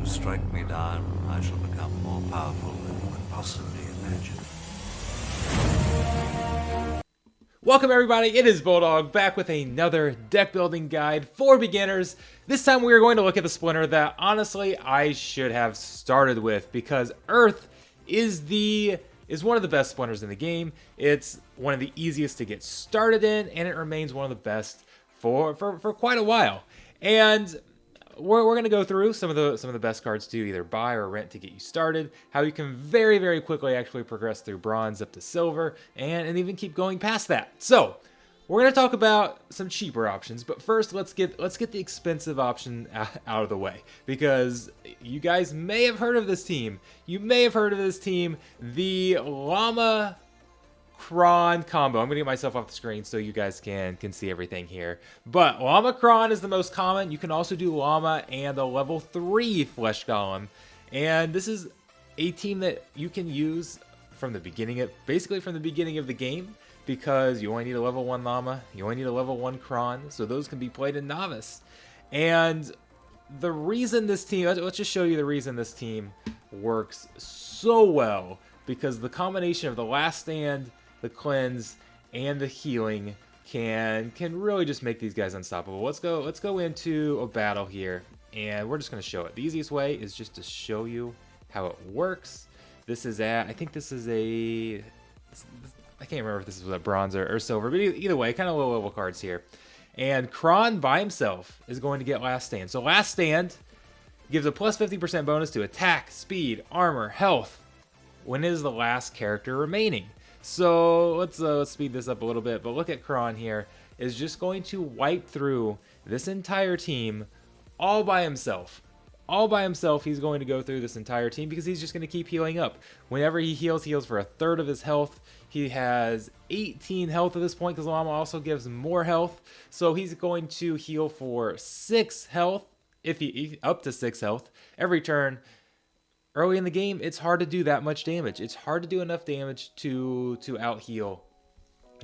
you strike me down, I shall become more powerful than you could possibly imagine. Welcome everybody, it is Bulldog back with another deck building guide for beginners. This time we are going to look at the Splinter that honestly I should have started with, because Earth is one of the best Splinters in the game. It's one of the easiest to get started in, and it remains one of the best for quite a while. And we're going to go through some of the best cards to either buy or rent to get you started, how you can very quickly actually progress through bronze up to silver, and even keep going past that. So we're going to talk about some cheaper options, but first let's get the expensive option out of the way, because you guys may have heard of this team. You may have heard of this team, the Llama Kron combo. I'm gonna get myself off the screen so you guys can see everything here. But Llama Kron is the most common. You can also do Llama and a level 3 Flesh Golem. And this is a team that you can use from the beginning of the game, because you only need a level 1 Llama, you only need a level 1 Kron, so those can be played in Novice. And the reason this team, let's just show you the reason this team works so well, because the combination of the Last Stand, the cleanse, and the healing can really just make these guys unstoppable. Let's go into a battle here, and we're just going to show it. The easiest way is just to show you how it works. This is I think this is I can't remember if this was a bronze or silver, but either way, kind of low level cards here. And Kron by himself is going to get Last Stand. So Last Stand gives a plus 50% bonus to attack, speed, armor, health when it is the last character remaining. So let's speed this up a little bit, but look at Kron here, is just going to wipe through this entire team all by himself. All by himself, he's going to go through this entire team, because he's just going to keep healing up. Whenever he heals for a third of his health. He has 18 health at this point, because Llama also gives more health. So he's going to heal for 6 health, up to 6 health every turn. Early in the game, it's hard to do that much damage. It's hard to do enough damage to out heal,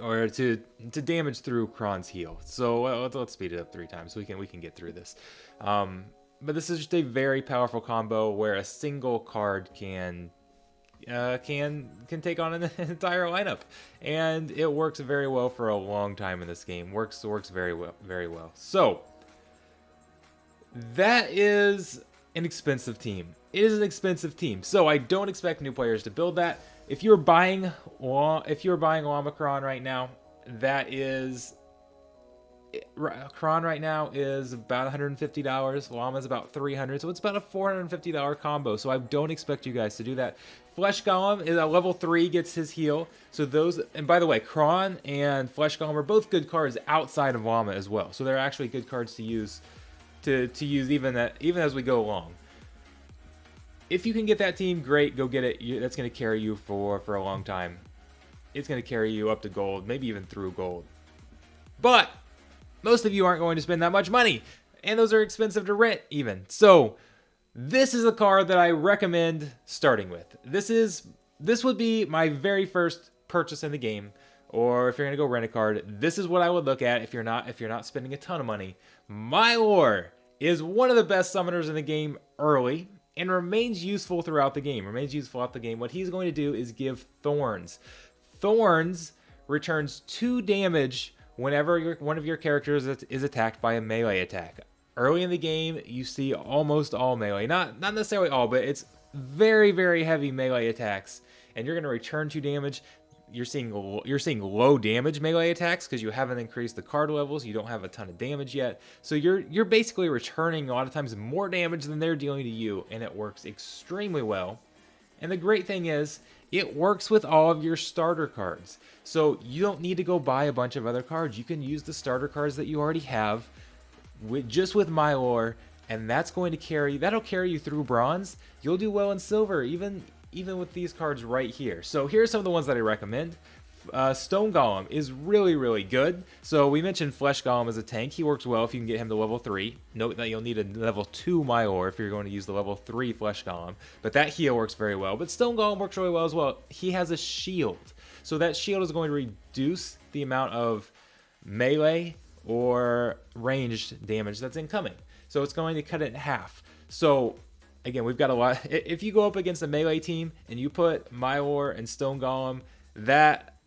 or to damage through Kron's heal. So let's speed it up 3 times so we can get through this. But this is just a very powerful combo where a single card can take on an entire lineup, and it works very well for a long time in this game. Works very well. So that is an expensive team. It is an expensive team, so I don't expect new players to build that. If you're buying Omicron right now, Kron right now is about $150. Llama is about $300, so it's about a $450 combo. So I don't expect you guys to do that. Flesh Golem is a level 3, gets his heal. So those, and by the way, Kron and Flesh Golem are both good cards outside of Llama as well. So they're actually good cards to use even as we go along. If you can get that team, great, go get it. That's going to carry you for a long time. It's going to carry you up to gold, maybe even through gold. But most of you aren't going to spend that much money, and those are expensive to rent even. So this is a card that I recommend starting with. This would be my very first purchase in the game, or if you're going to go rent a card, this is what I would look at if you're not spending a ton of money. Mylor is one of the best summoners in the game early, and remains useful throughout the game. What he's going to do is give Thorns. Thorns returns 2 damage whenever one of your characters is attacked by a melee attack. Early in the game, you see almost all melee. Not necessarily all, but it's very heavy melee attacks, and you're going to return 2 damage. You're seeing low damage melee attacks because you haven't increased the card levels. You don't have a ton of damage yet. So you're basically returning a lot of times more damage than they're dealing to you, and it works extremely well. And the great thing is, it works with all of your starter cards. So you don't need to go buy a bunch of other cards. You can use the starter cards that you already have just with Mylor, and that'll carry you through bronze. You'll do well in silver, even with these cards right here. So here's some of the ones that I recommend. Stone Golem is really good. So we mentioned Flesh Golem as a tank. He works well if you can get him to level 3. Note that you'll need a level 2 Mylor if you're going to use the level 3 Flesh Golem. But that heal works very well. But Stone Golem works really well as well. He has a shield. So that shield is going to reduce the amount of melee or ranged damage that's incoming. So it's going to cut it in half. So again, we've got a lot. If you go up against a melee team and you put Mylor and Stone Golem, that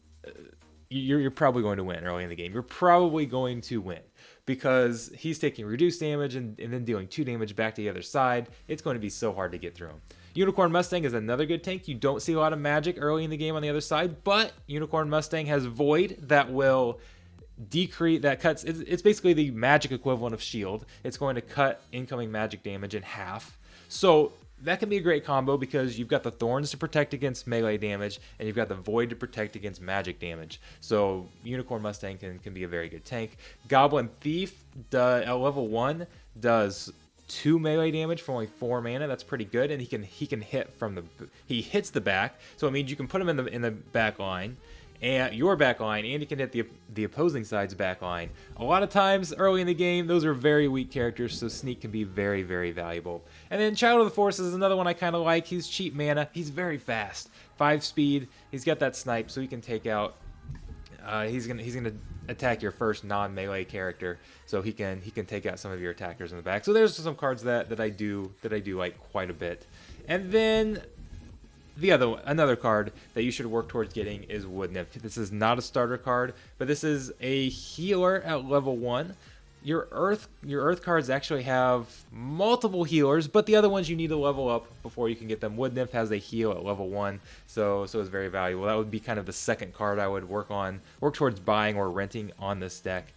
you're probably going to win early in the game. You're probably going to win because he's taking reduced damage and then dealing 2 damage back to the other side. It's going to be so hard to get through him. Unicorn Mustang is another good tank. You don't see a lot of magic early in the game on the other side, but Unicorn Mustang has Void that will decrease, that cuts, it's basically the magic equivalent of shield. It's going to cut incoming magic damage in half. So that can be a great combo because you've got the Thorns to protect against melee damage and you've got the Void to protect against magic damage. So Unicorn Mustang can be a very good tank. Goblin Thief at level 1 does 2 melee damage for only 4 mana. That's pretty good, and he can hit from the, he hits the back, so it means you can put him in the back line and your back line, and he can hit the opposing side's back line. A lot of times early in the game, those are very weak characters, so Sneak can be very, very valuable. And then Child of the Forest is another one I kind of like. He's cheap mana. He's very fast. 5 speed. He's got that snipe, so he can take out. He's gonna attack your first non-melee character, so he can take out some of your attackers in the back. So there's some cards that I do like quite a bit. And then another card that you should work towards getting is Wood Nymph. This is not a starter card, but this is a healer at level 1. Your earth cards actually have multiple healers, but the other ones you need to level up before you can get them. Wood Nymph has a heal at level 1, so it's very valuable. That would be kind of the second card I would work towards buying or renting on this deck.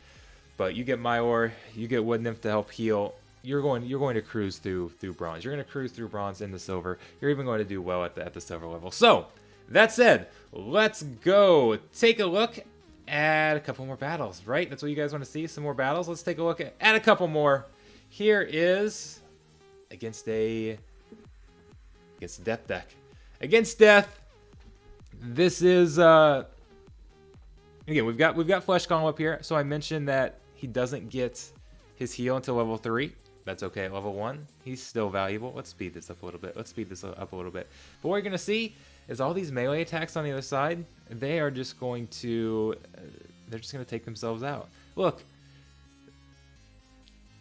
But you get Mylor, you get Wood Nymph to help heal. You're going to cruise through bronze. You're going to cruise through bronze into silver. You're even going to do well at the silver level. So that said, let's go take a look at a couple more battles, right? That's what you guys want to see, some more battles. Let's take a look at a couple more. Here is against Death deck. Against Death, this is again, we've got Flesh Golem up here. So I mentioned that he doesn't get his heal until level 3. That's okay at level 1. He's still valuable. Let's speed this up a little bit. But what you're going to see is all these melee attacks on the other side, they are just going to, they're just going to take themselves out. Look.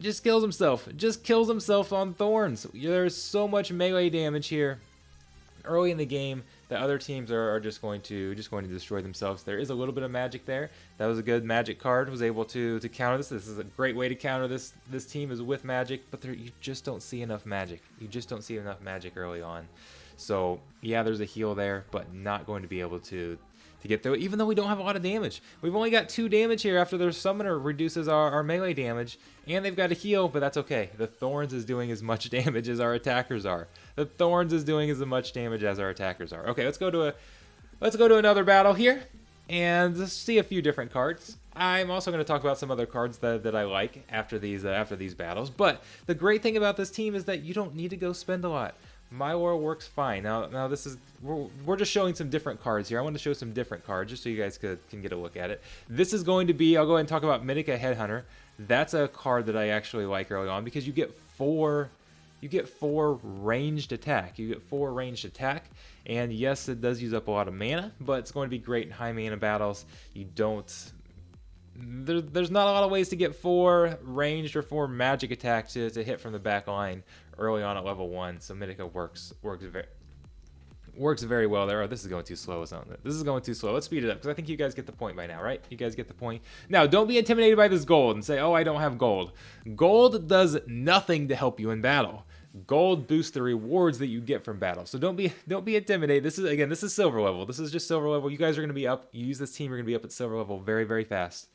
Just kills himself on Thorns. There's so much melee damage here early in the game that other teams are just going to destroy themselves. There is a little bit of magic there. That was a good magic card. Was able to counter this. This is a great way to counter this team is with magic, but you just don't see enough magic. You just don't see enough magic early on. So yeah, there's a heal there, but not going to be able to get through it, even though we don't have a lot of damage. We've only got 2 damage here after their summoner reduces our melee damage, and they've got a heal, but that's okay. The Thorns is doing as much damage as our attackers are. Okay, let's go to another battle here, and let's see a few different cards. I'm also going to talk about some other cards that I like after these battles, but the great thing about this team is that you don't need to go spend a lot. Mylor works fine. Now this is, we're just showing some different cards here. I want to show some different cards just so you guys can get a look at it. This is going to be, I'll go ahead and talk about Minica Headhunter. That's a card that I actually like early on because you get 4 ranged attack. And yes, it does use up a lot of mana, but it's going to be great in high mana battles. There's not a lot of ways to get 4 ranged or 4 magic attack to hit from the back line early on at level 1. So Minica works very well there. Oh, this is going too slow, isn't it? This is going too slow. Let's speed it up because I think you guys get the point by now, right? You guys get the point. Now, don't be intimidated by this gold and say, "Oh, I don't have gold." Gold does nothing to help you in battle. Gold boosts the rewards that you get from battle. So don't be intimidated. This is silver level. This is just silver level. You guys are going to be up. You use this team, you're going to be up at silver level very, very fast.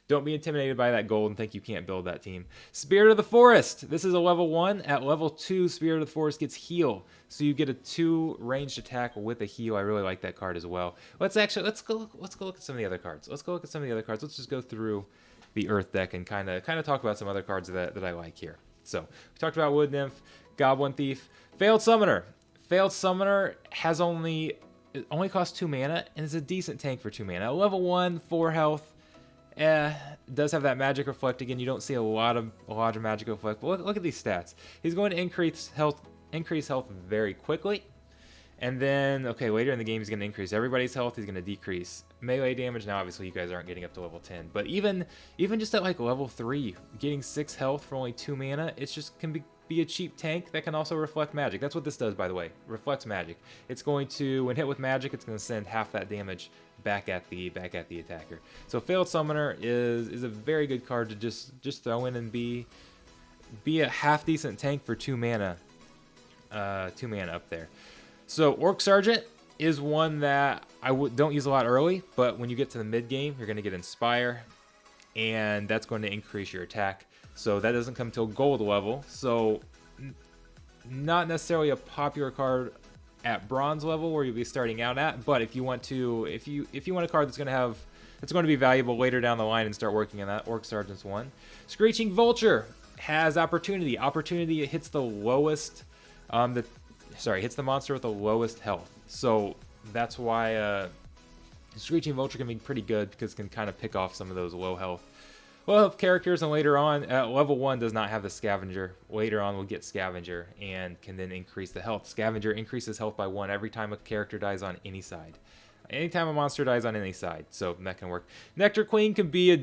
Don't be intimidated by that gold and think you can't build that team. Spirit of the Forest. This is a level 1. At level 2, Spirit of the Forest gets heal. So you get a 2 ranged attack with a heal. I really like that card as well. Let's go look at some of the other cards. Let's just go through the Earth deck and kind of talk about some other cards that I like here. So we talked about Wood Nymph, Goblin Thief, Failed Summoner. Failed Summoner it only costs 2 mana and is a decent tank for 2 mana. At level 1, 4 health. Does have that magic reflect again. You don't see a lot of magic reflect. But look at these stats. He's going to increase health very quickly, and then later in the game he's going to increase everybody's health. He's going to decrease melee damage. Now obviously you guys aren't getting up to level 10, but even just at like level 3, getting 6 health for only 2 mana, it's just can be be a cheap tank that can also reflect magic. That's what this does, by the way. Reflects magic. It's going to, when hit with magic, it's going to send half that damage back at the attacker. So Failed Summoner is a very good card to just throw in and be a half decent tank for 2 mana. 2 mana up there. So Orc Sergeant is one that I don't use a lot early, but when you get to the mid game, you're going to get Inspire, and that's going to increase your attack. So that doesn't come till gold level. So not necessarily a popular card at bronze level where you'll be starting out at, but if you want a card that's going to be valuable later down the line and start working on that, Orc Sergeant's one. Screeching Vulture has Opportunity. Opportunity, it hits the lowest, hits the monster with the lowest health. So that's why Screeching Vulture can be pretty good because it can kind of pick off some of those low health characters, and later on, at level 1 does not have the Scavenger. Later on, we'll get Scavenger and can then increase the health. Scavenger increases health by 1 every time a character dies on any side. Anytime a monster dies on any side, so that can work. Nectar Queen can be a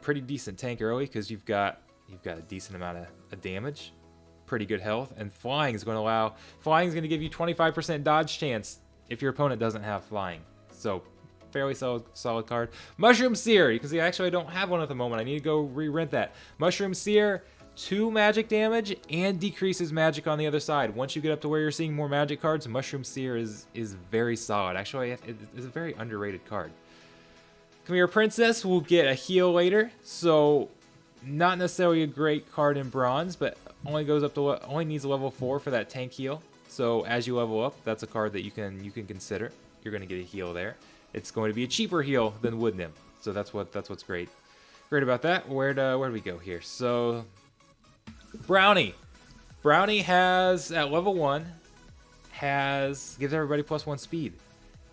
pretty decent tank early because you've got a decent amount of damage, pretty good health, and Flying is going to give you 25% dodge chance if your opponent doesn't have Flying. So fairly solid card. Mushroom Seer. You can see actually I don't have one at the moment. I need to go re-rent that. Mushroom Seer, 2 magic damage and decreases magic on the other side. Once you get up to where you're seeing more magic cards, Mushroom Seer is very solid. Actually, it is a very underrated card. Come Here Princess will get a heal later, so not necessarily a great card in bronze, but only needs a level 4 for that tank heal. So as you level up, that's a card that you can consider. You're going to get a heal there. It's going to be a cheaper heal than Wood Nymph, so that's what's great about that. Where do we go here? So Brownie has at level 1 gives everybody +1 speed.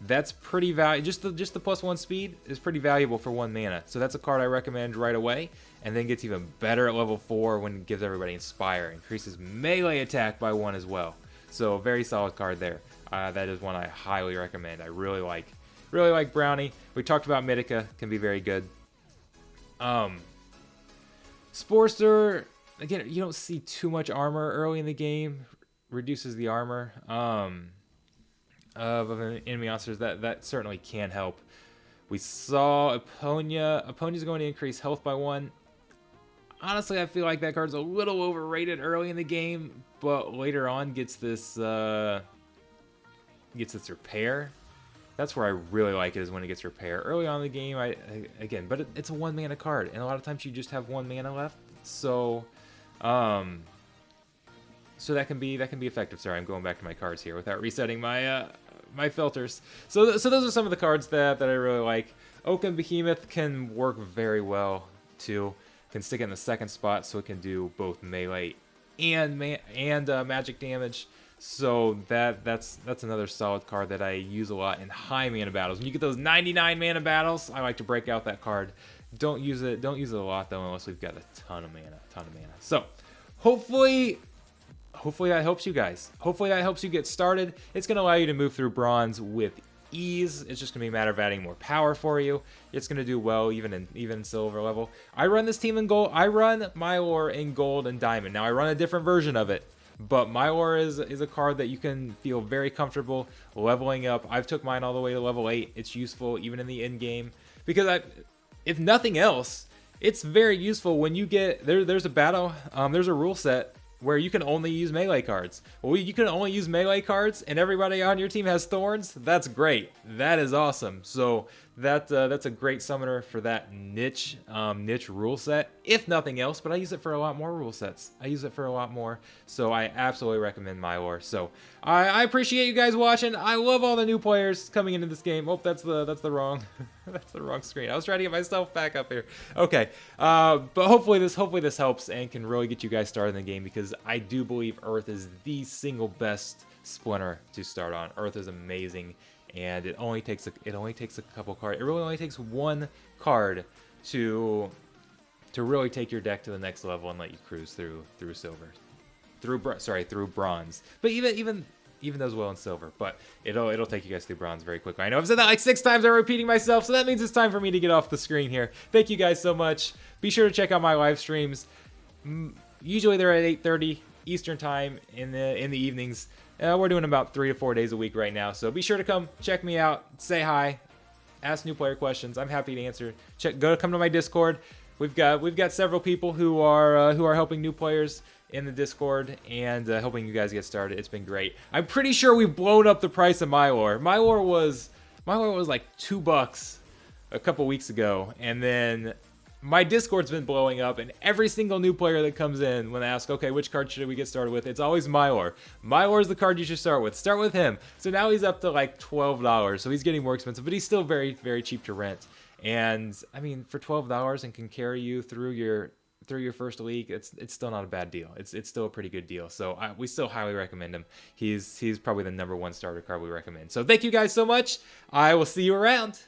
That's pretty valuable. Just the +1 speed is pretty valuable for 1 mana. So that's a card I recommend right away, and then gets even better at level 4 when it gives everybody Inspire. Increases melee attack by 1 as well. So a very solid card there. That is one I highly recommend. I really like Brownie. We talked about Mythica, can be very good. Sporester, again, you don't see too much armor early in the game. Reduces the armor of enemy monsters. That certainly can help. We saw Eponia. Eponia's going to increase health by 1. Honestly, I feel like that card's a little overrated early in the game, but later on gets this repair. That's where I really like it, is when it gets repair. Early on in the game, but it's a 1 mana card, and a lot of times you just have 1 mana left. So, so that can be effective. Sorry, I'm going back to my cards here without resetting my my filters. So those are some of the cards that I really like. Oaken Behemoth can work very well too. Can stick it in the 2nd spot, so it can do both melee and magic damage. So that's another solid card that I use a lot in high mana battles. When you get those 99 mana battles, I like to break out that card. Don't use it a lot though, unless we've got a ton of mana. So hopefully that helps you guys. Hopefully that helps you get started. It's going to allow you to move through bronze with ease. It's just going to be a matter of adding more power for you. It's going to do well even in silver level. I run this team in gold. I run Mylor in gold and diamond. Now I run a different version of it, but Mylor is a card that you can feel very comfortable leveling up. I've took mine all the way to level 8. It's useful even in the end game because if nothing else, it's very useful when you get there's a battle. There's a rule set where you can only use melee cards. Well, you can only use melee cards, and everybody on your team has thorns. That's great. That is awesome. So that's a great summoner for that niche rule set, if nothing else. But I use it for a lot more rule sets. So I absolutely recommend Mylor. So I appreciate you guys watching. I love all the new players coming into this game. Oh, that's the wrong that's the wrong screen. I was trying to get myself back up here. Okay, but hopefully this helps and can really get you guys started in the game, because I do believe Earth is the single best Splinter to start on. Earth is amazing, and it only takes a couple cards. It really only takes 1 card to really take your deck to the next level and let you cruise through bronze. But even does well in silver, but it'll take you guys through bronze very quickly. I know I've said that like 6 times. I'm repeating myself, so that means it's time for me to get off the screen here. Thank you guys so much. Be sure to check out my live streams. Usually they're at 8:30 Eastern time in the evenings. We're doing about 3 to 4 days a week right now, so be sure to come check me out, say hi, ask new player questions. I'm happy to answer. Come to my Discord. We've got several people who are helping new players in the Discord and helping you guys get started. It's been great. I'm pretty sure we've blown up the price of Mylor. Mylor was like $2 a couple weeks ago, and then my Discord's been blowing up, and every single new player that comes in, when I ask, okay, which card should we get started with, it's always Mylor. Mylor is the card you should start with. Start with him. So now he's up to like $12, so he's getting more expensive, but he's still very, very cheap to rent. And I mean, for $12 and can carry you through your first league, it's still not a bad deal. It's still a pretty good deal. So we still highly recommend him. He's probably the #1 starter card we recommend. So thank you guys so much. I will see you around.